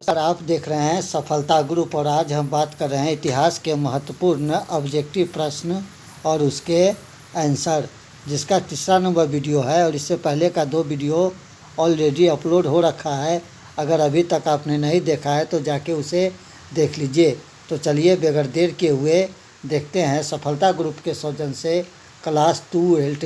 Sir, आप देख रहे हैं सफलता ग्रुप और आज हम बात कर रहे हैं इतिहास के महत्वपूर्ण ऑब्जेक्टिव प्रश्न और उसके आंसर, जिसका तीसरा नंबर वीडियो है और इससे पहले का 2 वीडियो ऑलरेडी अपलोड हो रखा है। अगर अभी तक आपने नहीं देखा है तो जाके उसे देख लीजिए। तो चलिए बगैर देर के हुए देखते हैं सफलता ग्रुप के सौजन्य से class 12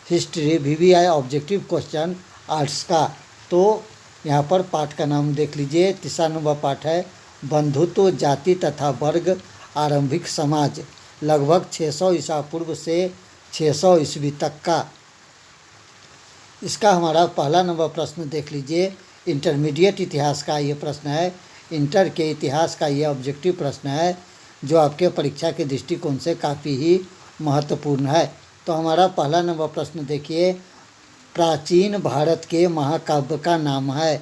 history VVI objective question arts का। तो यहाँ पर पाठ का नाम देख लीजिए। तीसरा नंबर पाठ है बंधुत्व, जाति तथा वर्ग, आरंभिक समाज, लगभग 600 ईसा पूर्व से 600 ईस्वी तक का। इसका हमारा पहला नंबर प्रश्न देख लीजिए। इंटरमीडिएट इतिहास का ये प्रश्न है। इंटर के इतिहास का ये ऑब्जेक्टिव प्रश्न है जो आपके परीक्षा के दृष्टिकोण से काफ़ी ही महत्वपूर्ण है। तो हमारा पहला नंबर प्रश्न देखिए, प्राचीन भारत के महाकाव्य का नाम है।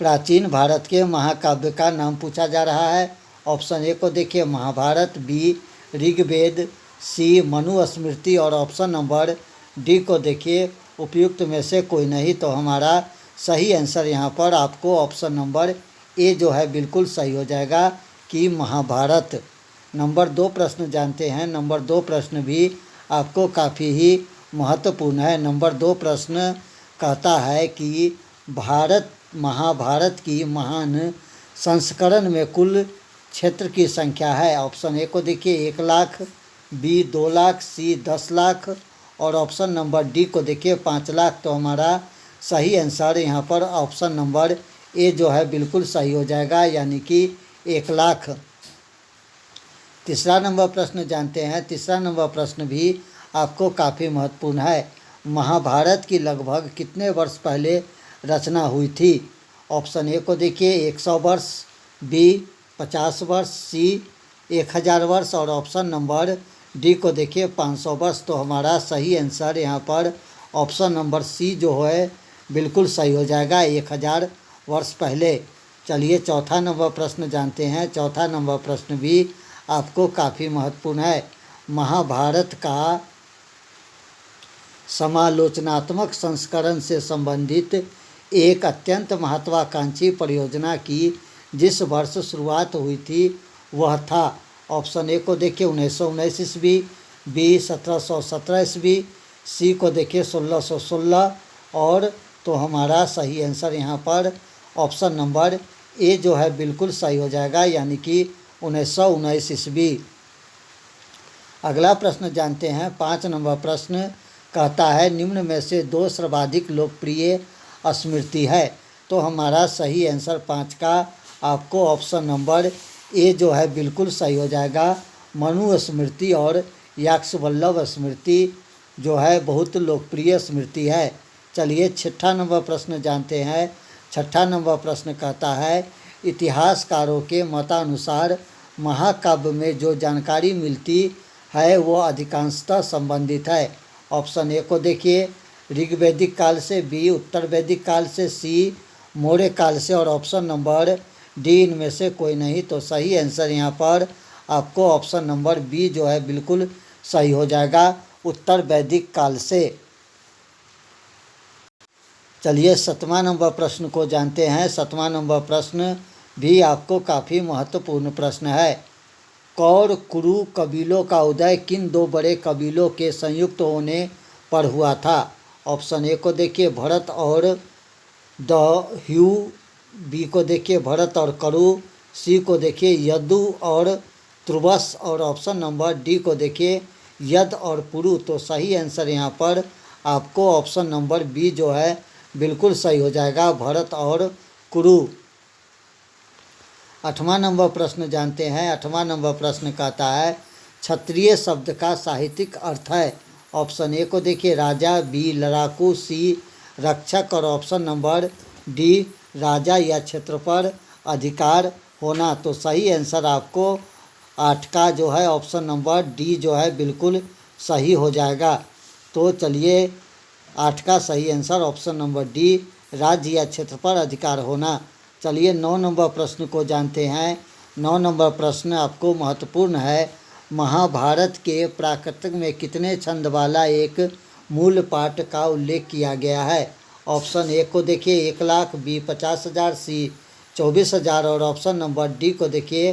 प्राचीन भारत के महाकाव्य का नाम पूछा जा रहा है। ऑप्शन ए को देखिए महाभारत, बी ऋग्वेद, सी मनुस्मृति और ऑप्शन नंबर डी को देखिए उपयुक्त में से कोई नहीं। तो हमारा सही आंसर यहाँ पर आपको ऑप्शन नंबर ए जो है बिल्कुल सही हो जाएगा कि महाभारत। नंबर 2 प्रश्न जानते हैं। नंबर 2 प्रश्न भी आपको काफ़ी ही महत्वपूर्ण है। नंबर 2 प्रश्न कहता है कि महाभारत की महान संस्करण में कुल क्षेत्र की संख्या है। ऑप्शन ए को देखिए 1 लाख, बी 2 लाख, सी 10 लाख और ऑप्शन नंबर डी को देखिए 5 लाख। तो हमारा सही आंसर यहाँ पर ऑप्शन नंबर ए जो है बिल्कुल सही हो जाएगा, यानी कि 1 लाख। तीसरा नंबर प्रश्न जानते हैं। तीसरा नंबर प्रश्न भी आपको काफ़ी महत्वपूर्ण है। महाभारत की लगभग कितने वर्ष पहले रचना हुई थी? ऑप्शन ए को देखिए 100 वर्ष, बी 50 वर्ष, सी 1000 वर्ष और ऑप्शन नंबर डी को देखिए 500 वर्ष। तो हमारा सही आंसर यहाँ पर ऑप्शन नंबर सी जो है बिल्कुल सही हो जाएगा, 1000 वर्ष पहले। चलिए चौथा नंबर प्रश्न जानते हैं। चौथा नंबर प्रश्न भी आपको काफ़ी महत्वपूर्ण है। महाभारत का समालोचनात्मक संस्करण से संबंधित एक अत्यंत महत्वाकांक्षी परियोजना की जिस वर्ष शुरुआत हुई थी वह था। ऑप्शन ए को देखिए 1919 ईस्वी, बी 1717 ईस्वी, सी को देखिए 1616 और तो हमारा सही आंसर यहाँ पर ऑप्शन नंबर ए जो है बिल्कुल सही हो जाएगा, यानी कि 1919 ईस्वी। अगला प्रश्न जानते हैं। 5 नंबर प्रश्न कहता है निम्न में से 2 सर्वाधिक लोकप्रिय स्मृति है। तो हमारा सही आंसर 5 का आपको ऑप्शन नंबर ए जो है बिल्कुल सही हो जाएगा। मनुस्मृति और याक्षवल्लभ स्मृति जो है बहुत लोकप्रिय स्मृति है। चलिए छठा नंबर प्रश्न जानते हैं। छठा नंबर प्रश्न कहता है इतिहासकारों के मतानुसार महाकाव्य में जो जानकारी मिलती है वो अधिकांशतः संबंधित है। ऑप्शन ए को देखिए ऋग्वैदिक काल से, बी उत्तर वैदिक काल से, सी मौर्य काल से और ऑप्शन नंबर डी इनमें से कोई नहीं। तो सही आंसर यहाँ पर आपको ऑप्शन नंबर बी जो है बिल्कुल सही हो जाएगा, उत्तर वैदिक काल से। चलिए 7वां नंबर प्रश्न को जानते हैं। 7वां नंबर प्रश्न भी आपको काफ़ी महत्वपूर्ण प्रश्न है। कौर कुरु कबीलों का उदय किन 2 बड़े कबीलों के संयुक्त होने पर हुआ था? ऑप्शन ए को देखिए भरत और दह्यू, बी को देखिए भरत और करु, सी को देखिए यदु और त्रुवस और ऑप्शन नंबर डी को देखिए यद और पुरु। तो सही आंसर यहाँ पर आपको ऑप्शन नंबर बी जो है बिल्कुल सही हो जाएगा, भरत और कुरु। 8वां नंबर प्रश्न जानते हैं। 8वां नंबर प्रश्न कहता है क्षत्रिय शब्द का साहित्यिक अर्थ है। ऑप्शन ए को देखिए राजा, बी लड़ाकू, सी रक्षक और ऑप्शन नंबर डी राजा या क्षेत्र पर अधिकार होना। तो सही आंसर आपको 8 का जो है ऑप्शन नंबर डी जो है बिल्कुल सही हो जाएगा। तो चलिए 8 का सही आंसर ऑप्शन नंबर डी राज्य या क्षेत्र पर अधिकार होना। चलिए 9 नंबर प्रश्न को जानते हैं। 9 नंबर प्रश्न आपको महत्वपूर्ण है। महाभारत के प्राकृतिक में कितने छंद वाला एक मूल पाठ का उल्लेख किया गया है? ऑप्शन ए को देखिए 1,00,000, बी 50,000, सी 24,000 और ऑप्शन नंबर डी को देखिए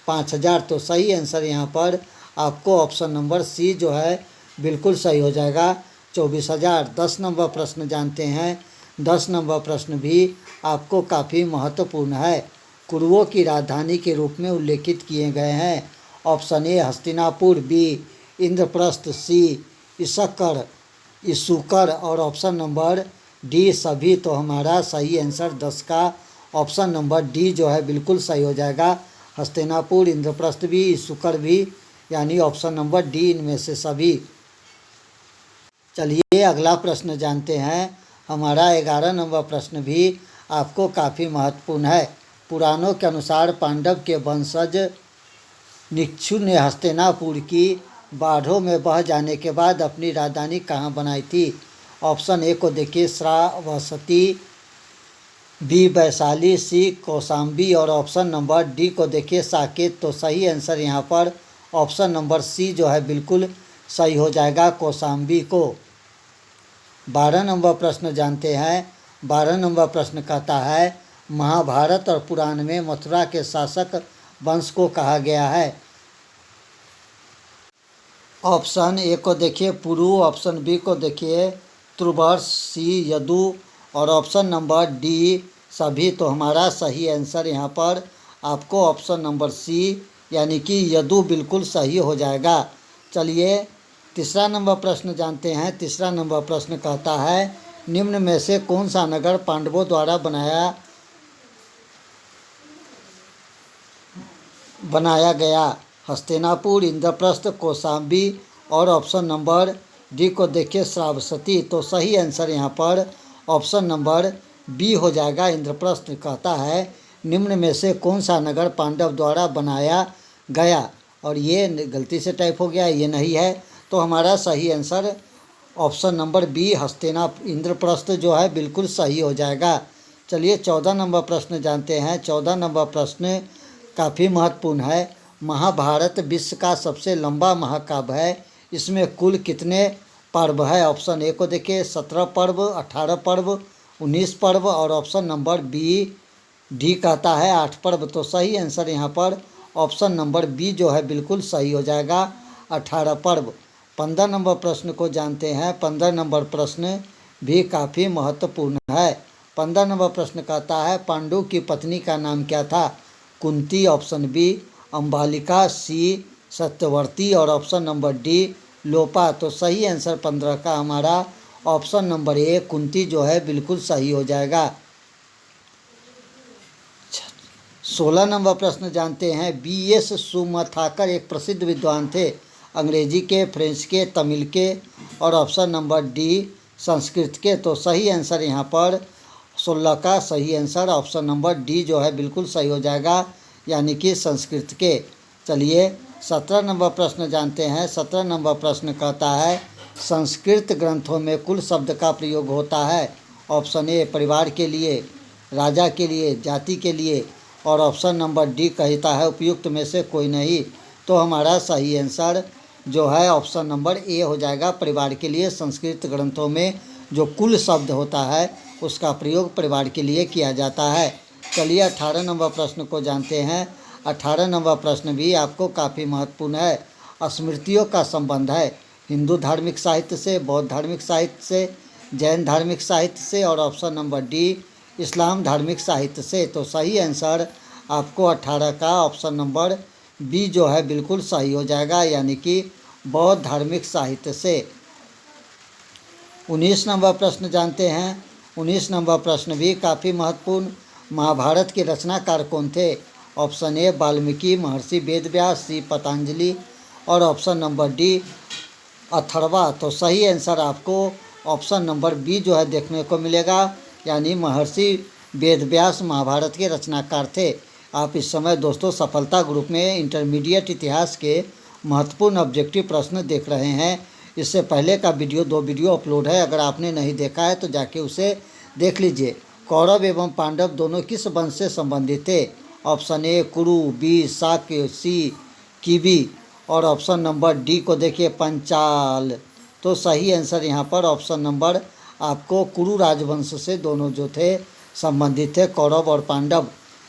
5,000। तो सही आंसर यहाँ पर आपको ऑप्शन नंबर सी जो है बिल्कुल सही हो जाएगा, 24,000। 10 नंबर प्रश्न जानते हैं। 10 नंबर प्रश्न भी आपको काफ़ी महत्वपूर्ण है। कुरुओं की राजधानी के रूप में उल्लेखित किए गए हैं। Option A Hastinapur, B Indraprastha, C इसकर इसुकर और ऑप्शन नंबर डी सभी। तो हमारा सही आंसर 10 का ऑप्शन नंबर डी जो है बिल्कुल सही हो जाएगा। हस्तिनापुर, इंद्रप्रस्थ भी, इसुकर भी, यानी ऑप्शन नंबर डी इनमें से सभी। चलिए अगला प्रश्न जानते हैं। हमारा 11 नंबर प्रश्न भी आपको काफ़ी महत्वपूर्ण है। पुराणों के अनुसार पांडव के वंशज निक्षु ने हस्तिनापुर की बाढ़ों में बह जाने के बाद अपनी राजधानी कहाँ बनाई थी? ऑप्शन ए को देखिए श्रावस्ती, बी वैशाली, सी कौशाम्बी और ऑप्शन नंबर डी को देखिए साकेत। तो सही आंसर यहाँ पर ऑप्शन नंबर सी जो है बिल्कुल सही हो जाएगा, कौशाम्बी को। 12 नंबर प्रश्न जानते हैं। 12 नंबर प्रश्न कहता है महाभारत और पुराण में मथुरा के शासक वंश को कहा गया है। ऑप्शन ए को देखिए पुरु, ऑप्शन बी को देखिए त्रुवर्ष, सी यदु और ऑप्शन नंबर डी सभी। तो हमारा सही आंसर यहाँ पर आपको ऑप्शन नंबर सी यानी कि यदु बिल्कुल सही हो जाएगा। चलिए तीसरा नंबर प्रश्न जानते हैं। तीसरा नंबर प्रश्न कहता है निम्न में से कौन सा नगर पांडवों द्वारा बनाया गया? हस्तिनापुर, इंद्रप्रस्थ, कौशाम्बी और ऑप्शन नंबर डी को देखिए श्रावस्ती। तो सही आंसर यहाँ पर ऑप्शन नंबर बी हो जाएगा, इंद्रप्रस्थ। कहता है निम्न में से कौन सा नगर पांडव द्वारा बनाया गया, और ये गलती से टाइप हो गया, ये नहीं है। तो हमारा सही answer option number B Indraprastha जो है बिल्कुल सही हो जाएगा। चलिए 14 नंबर प्रश्न जानते हैं। 14 नंबर प्रश्न काफ़ी महत्वपूर्ण है। महाभारत विश्व का सबसे लंबा महाकाव्य है। इसमें कुल कितने पर्व है? ऑप्शन ए को देखिए 17 पर्व, 18 पर्व, 19 पर्व और ऑप्शन नंबर बी डी कहता है 8 पर्व। तो सही आंसर यहाँ पर ऑप्शन नंबर बी जो है बिल्कुल सही हो जाएगा, 18 पर्व। 15 नंबर प्रश्न को जानते हैं। 15 नंबर प्रश्न भी काफ़ी महत्वपूर्ण है। 15 नंबर प्रश्न कहता है पांडु की पत्नी का नाम क्या था? कुंती, ऑप्शन बी अंबालिका, सी सत्यवर्ती और ऑप्शन नंबर डी लोपा। तो सही आंसर 15 का हमारा ऑप्शन नंबर ए कुंती जो है बिल्कुल सही हो जाएगा। 16 नंबर प्रश्न जानते हैं। B.S. सुमथाकर एक प्रसिद्ध विद्वान थे। अंग्रेजी के, फ्रेंच के, तमिल के और ऑप्शन नंबर डी संस्कृत के। तो सही आंसर यहाँ पर 16 का सही आंसर ऑप्शन नंबर डी जो है बिल्कुल सही हो जाएगा, यानी कि संस्कृत के। चलिए 17 नंबर प्रश्न जानते हैं। 17 नंबर प्रश्न कहता है संस्कृत ग्रंथों में कुल शब्द का प्रयोग होता है। ऑप्शन ए परिवार के लिए, राजा के लिए, जाति के लिए और ऑप्शन नंबर डी कहता है उपयुक्त में से कोई नहीं। तो हमारा सही आंसर जो है ऑप्शन नंबर ए हो जाएगा, परिवार के लिए। संस्कृत ग्रंथों में जो कुल शब्द होता है उसका प्रयोग परिवार के लिए किया जाता है। चलिए 18 नंबर प्रश्न को जानते हैं। 18 नंबर प्रश्न भी आपको काफ़ी महत्वपूर्ण है। स्मृतियों का संबंध है हिंदू धार्मिक साहित्य से, बौद्ध धार्मिक साहित्य से, जैन धार्मिक साहित्य से और ऑप्शन नंबर डी इस्लाम धार्मिक साहित्य से। तो सही आंसर आपको 18 का ऑप्शन नंबर बी जो है बिल्कुल सही हो जाएगा, यानी कि बौद्ध धार्मिक साहित्य से। 19 नंबर प्रश्न जानते हैं। 19 नंबर प्रश्न भी काफ़ी महत्वपूर्ण। महाभारत के रचनाकार कौन थे? ऑप्शन ए वाल्मीकि, महर्षि वेदव्यास, सी पतंजलि और ऑप्शन नंबर डी अथर्वा। तो सही आंसर आपको ऑप्शन नंबर बी जो है देखने को मिलेगा, यानी महर्षि वेदव्यास महाभारत के रचनाकार थे। आप इस समय दोस्तों सफलता ग्रुप में इंटरमीडिएट इतिहास के महत्वपूर्ण ऑब्जेक्टिव प्रश्न देख रहे हैं। इससे पहले का दो वीडियो अपलोड है, अगर आपने नहीं देखा है तो जाके उसे देख लीजिए। कौरव एवं पांडव दोनों किस वंश से संबंधित थे? ऑप्शन ए कुरु, बी शाक्य, सी किबी और ऑप्शन नंबर डी को देखिए पंचाल। तो सही आंसर यहाँ पर ऑप्शन नंबर आपको कुरु राजवंश से दोनों जो थे संबंधित थे, कौरव और पांडव।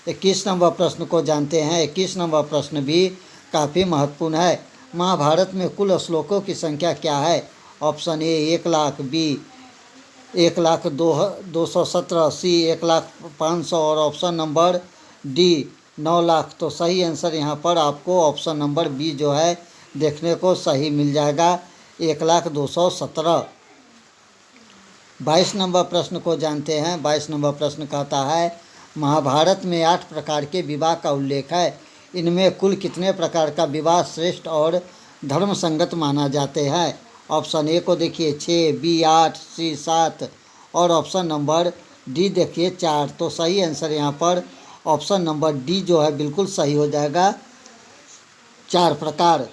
21 नंबर प्रश्न को जानते हैं। 21 नंबर प्रश्न भी काफ़ी महत्वपूर्ण है। महाभारत में कुल श्लोकों की संख्या क्या है? ऑप्शन ए 1,00,000, बी 1,02,17, सी 1,05,100 और ऑप्शन नंबर डी 9,00,000। तो सही आंसर यहाँ पर आपको ऑप्शन नंबर बी जो है देखने को सही मिल जाएगा, 1,02,17। 22 नंबर प्रश्न को जानते हैं। 22 नंबर प्रश्न कहता है महाभारत में 8 प्रकार के विवाह का उल्लेख है। इनमें कुल कितने प्रकार का विवाह श्रेष्ठ और धर्म संगत माना जाते हैं? ऑप्शन ए को देखिए 6, बी 8, सी 7 और ऑप्शन नंबर डी देखिए 4। तो सही आंसर यहाँ पर ऑप्शन नंबर डी जो है बिल्कुल सही हो जाएगा, 4 प्रकार।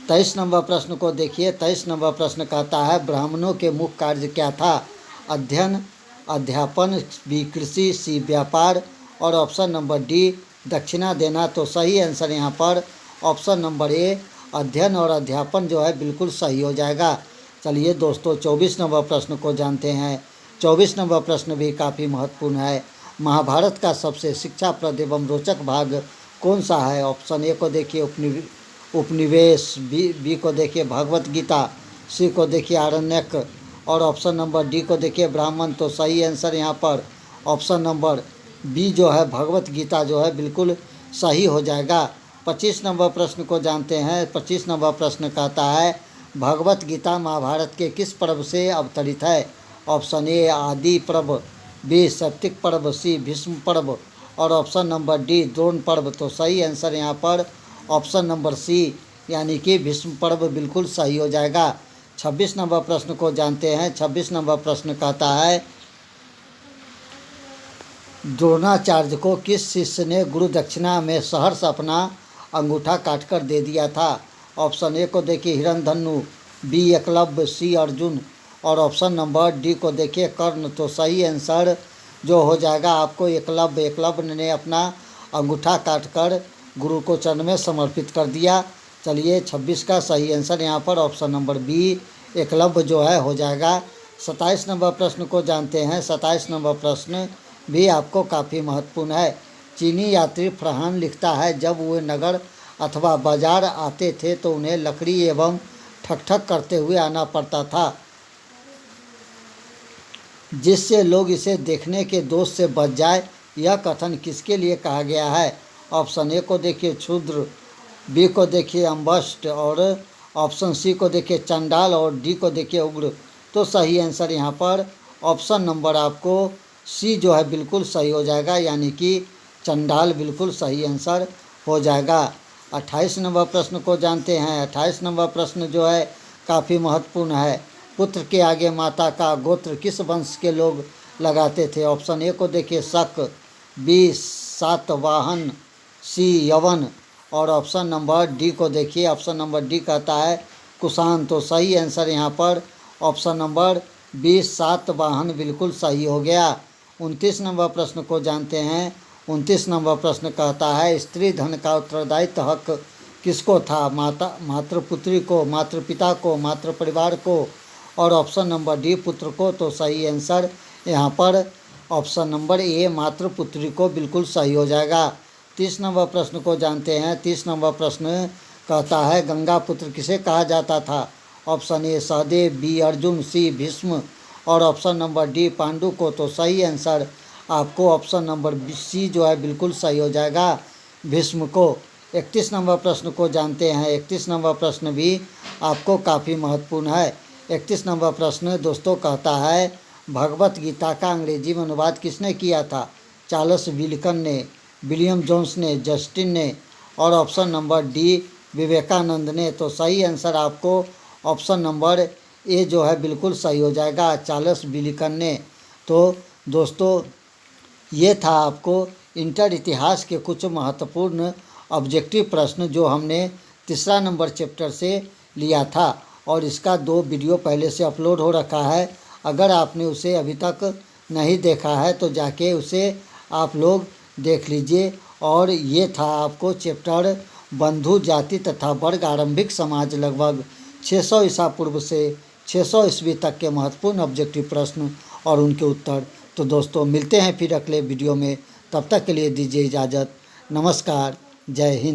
23 नंबर प्रश्न को देखिए। 23 नंबर प्रश्न कहता है ब्राह्मणों के मुख्य कार्य क्या था? अध्ययन, अध्यापन, बी कृषि, सी व्यापार और ऑप्शन नंबर डी दक्षिणा देना। तो सही आंसर यहाँ पर ऑप्शन नंबर ए अध्ययन और अध्यापन जो है बिल्कुल सही हो जाएगा। चलिए दोस्तों 24 नंबर प्रश्न को जानते हैं। 24 नंबर प्रश्न भी काफ़ी महत्वपूर्ण है। महाभारत का सबसे शिक्षाप्रद एवं रोचक भाग कौन सा है? ऑप्शन ए को देखिए उपनिवेश, बी को देखिए भगवत गीता, सी को देखिए आरण्यक और ऑप्शन नंबर डी को देखिए ब्राह्मण। तो सही आंसर यहाँ पर ऑप्शन नंबर बी जो है भगवत गीता जो है बिल्कुल सही हो जाएगा। 25 नंबर प्रश्न को जानते हैं। 25 नंबर प्रश्न कहता है भगवत गीता महाभारत के किस पर्व से अवतरित है? ऑप्शन ए आदि पर्व, बी सप्तिक पर्व, सी भीष्म पर्व और ऑप्शन नंबर डी द्रोण पर्व। तो सही आंसर यहाँ पर ऑप्शन नंबर सी यानी कि भीष्म पर्व बिल्कुल सही हो जाएगा। 26 नंबर प्रश्न को जानते हैं। 26 नंबर प्रश्न कहता है द्रोणाचार्य को किस शिष्य ने गुरु दक्षिणा में सहर्ष अपना अंगूठा काटकर दे दिया था? ऑप्शन ए को देखिए हिरण्यधनु, बी एकलव्य, सी अर्जुन और ऑप्शन नंबर डी को देखिए कर्ण। तो सही आंसर जो हो जाएगा आपको एकलव्य ने अपना अंगूठा काटकर गुरु को चरण में समर्पित कर दिया। चलिए 26 का सही आंसर यहाँ पर ऑप्शन नंबर बी एकलव्य जो है हो जाएगा। 27 नंबर प्रश्न को जानते हैं। 27 नंबर प्रश्न भी आपको काफ़ी महत्वपूर्ण है। चीनी यात्री फरहान लिखता है जब वे नगर अथवा बाजार आते थे तो उन्हें लकड़ी एवं ठक करते हुए आना पड़ता था, जिससे लोग इसे देखने के दोष से बच जाए। यह कथन किसके लिए कहा गया है? ऑप्शन ए को देखिए क्षुद्र, बी को देखिए अम्बस्ट और ऑप्शन सी को देखिए चंडाल और डी को देखिए उग्र। तो सही आंसर यहाँ पर ऑप्शन नंबर आपको सी जो है बिल्कुल सही हो जाएगा, यानी कि चंडाल बिल्कुल सही आंसर हो जाएगा। 28 नंबर प्रश्न को जानते हैं। 28 नंबर प्रश्न जो है काफ़ी महत्वपूर्ण है। पुत्र के आगे माता का गोत्र किस वंश के लोग लगाते थे? ऑप्शन ए को देखिए शक, बी सातवाहन, सी यवन और ऑप्शन नंबर डी को देखिए ऑप्शन नंबर डी कहता है कुषाण। तो सही आंसर यहाँ पर ऑप्शन नंबर बी सातवाहन बिल्कुल सही हो गया। 29 नंबर प्रश्न को जानते हैं। 29 नंबर प्रश्न कहता है स्त्री धन का उत्तरदायित्व हक किसको था? मातृपुत्री को, मातृपिता को, मातृ परिवार को और ऑप्शन नंबर डी पुत्र को। तो सही आंसर यहाँ पर ऑप्शन नंबर ए मातृपुत्री को बिल्कुल सही हो जाएगा। 30 नंबर प्रश्न को जानते हैं। 30 नंबर प्रश्न कहता है गंगा पुत्र किसे कहा जाता था? Option A Sahadev, B Arjun, C Bhishma और ऑप्शन नंबर डी पांडु को। तो सही आंसर आपको ऑप्शन नंबर सी जो है बिल्कुल सही हो जाएगा, भीष्म को। 31 नंबर प्रश्न को जानते हैं। 31 नंबर प्रश्न भी आपको काफ़ी महत्वपूर्ण है। 31 नंबर प्रश्न दोस्तों कहता है भगवत गीता का अंग्रेजी में अनुवाद किसने किया था? चार्ल्स विल्सन ने, विलियम जोन्स ने, जस्टिन ने और ऑप्शन नंबर डी विवेकानंद ने। तो सही आंसर आपको ऑप्शन नंबर ए जो है बिल्कुल सही हो जाएगा, चार्ल्स विल्सन ने। तो दोस्तों ये था आपको इंटर इतिहास के कुछ महत्वपूर्ण ऑब्जेक्टिव प्रश्न जो हमने तीसरा नंबर चैप्टर से लिया था और इसका 2 वीडियो पहले से अपलोड हो रखा है। अगर आपने उसे अभी तक नहीं देखा है तो जाके उसे आप लोग देख लीजिए। और ये था आपको चैप्टर बंधु जाति तथा वर्ग आरंभिक समाज लगभग 600 ईसा पूर्व से 600 ईस्वी तक के महत्वपूर्ण ऑब्जेक्टिव प्रश्न और उनके उत्तर। तो दोस्तों मिलते हैं फिर अगले वीडियो में, तब तक के लिए दीजिए इजाज़त। नमस्कार, जय हिंद।